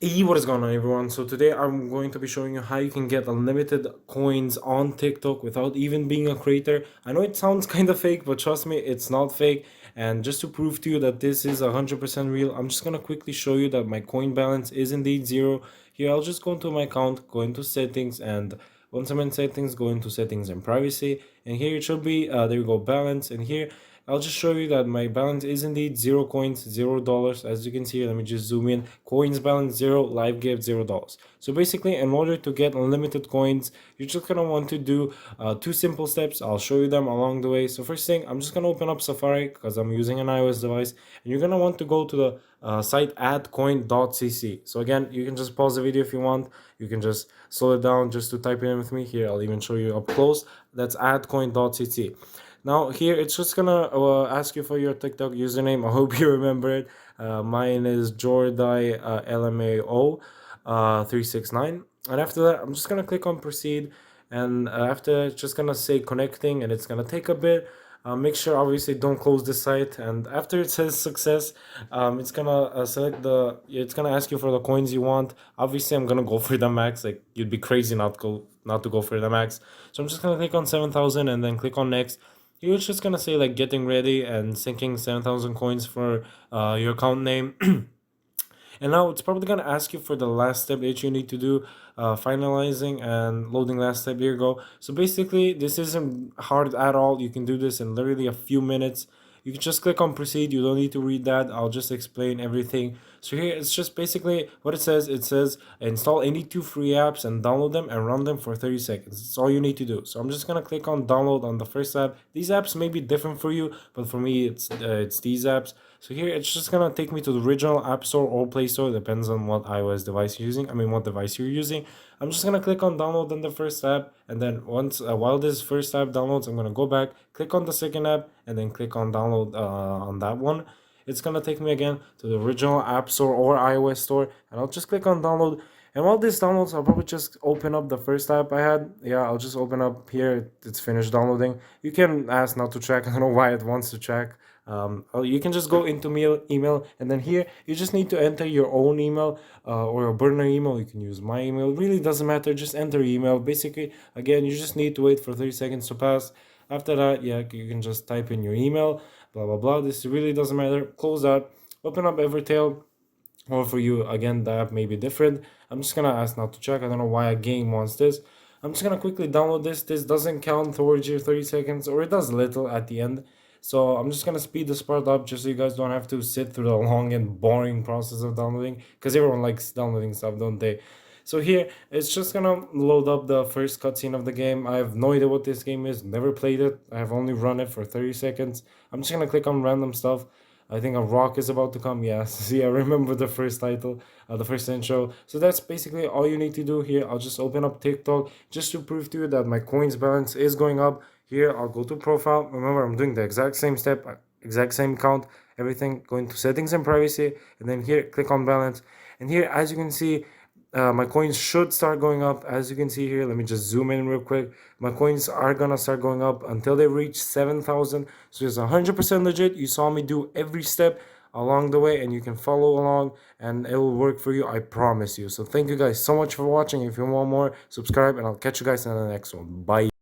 Hey, what is going on, everyone? So today I'm going to be showing you how you can get unlimited coins on TikTok without even being a creator. I know it sounds kind of fake, but trust me, it's not fake. And just to prove to you that this is 100% real, I'm just gonna quickly show you that my coin balance is indeed zero. Here, I'll just go into my account, go into settings, and once I'm in settings, go into settings and privacy. And here it should be, there you go, balance. And here I'll just show you that my balance is indeed 0 coins, $0. As you can see, let me just zoom in. Coins balance 0, live gift $0. So basically, in order to get unlimited coins, you're just gonna want to do two simple steps. I'll show you them along the way. So first thing, I'm just gonna open up Safari because I'm using an iOS device, and you're gonna want to go to the site addcoin.cc. So again, you can just pause the video if you want. You can just slow it down just to type it in with me. Here, I'll even show you up close. That's addcoin.cc. Now here it's just gonna ask you for your TikTok username. I hope you remember it. Mine is Jordai LMAO 369. And after that, I'm just gonna click on proceed. And after that, it's just gonna say connecting, and it's gonna take a bit. Make sure obviously don't close the site. And after it says success, it's gonna it's gonna ask you for the coins you want. Obviously, I'm gonna go for the max. Like, you'd be crazy not to go for the max. So I'm just gonna click on 7,000 and then click on next. You're just gonna say like getting ready and sinking 7,000 coins for your account name. And now it's probably gonna ask you for the last step that you need to do, finalizing and loading last step. Here you go. So basically, this isn't hard at all. You can do this in literally a few minutes. You can just click on proceed. You don't need to read that. I'll just explain everything. So here it's just basically what it says. It says install any two free apps and download them and run them for 30 seconds. That's all you need to do. So I'm just gonna click on download on the first app. These apps may be different for you, but for me it's these apps. So here it's just gonna take me to the original App Store or Play Store, depends on what iOS device you're using. I mean, what device you're using. I'm just gonna click on download on the first app, and then once while this first app downloads, I'm gonna go back, click on the second app, and then click on download on that one. It's gonna take me again to the original App Store or iOS Store, and I'll just click on download. And while this downloads, I'll probably just open up the first app I had. Yeah, I'll just open up here. It's finished downloading. You can ask not to track. I don't know why it wants to track. You can just go into email, and then here you just need to enter your own email or a burner email. You can use my email. It really doesn't matter. Just enter email. Basically, again, you just need to wait for 30 seconds to pass. After that, yeah, you can just type in your email. Blah blah blah. This really doesn't matter. Close that. Open up Evertail. Or for you, again, the app may be different. I'm just gonna ask not to check. I don't know why a game wants this. I'm just gonna quickly download this. This doesn't count towards your 30 seconds, or it does little at the end. So I'm just gonna speed this part up just so you guys don't have to sit through the long and boring process of downloading, because everyone likes downloading stuff, don't they? So here, it's just gonna load up the first cutscene of the game. I have no idea what this game is, never played it. I have only run it for 30 seconds. I'm just gonna click on random stuff. I think a rock is about to come. Yeah, see, I remember the first title, the first intro. So that's basically all you need to do here. I'll just open up TikTok just to prove to you that my coins balance is going up. Here, I'll go to profile. Remember, I'm doing the exact same step, exact same count, everything. Go into settings and privacy, and then here, click on balance. And here, as you can see, my coins should start going up. As you can see here, let me just zoom in real quick. My coins are gonna start going up until they reach 7,000. So it's 100% legit. You saw me do every step along the way, and you can follow along, and it will work for you, I promise you. So thank you guys so much for watching. If you want more, subscribe, and I'll catch you guys in the next one. Bye.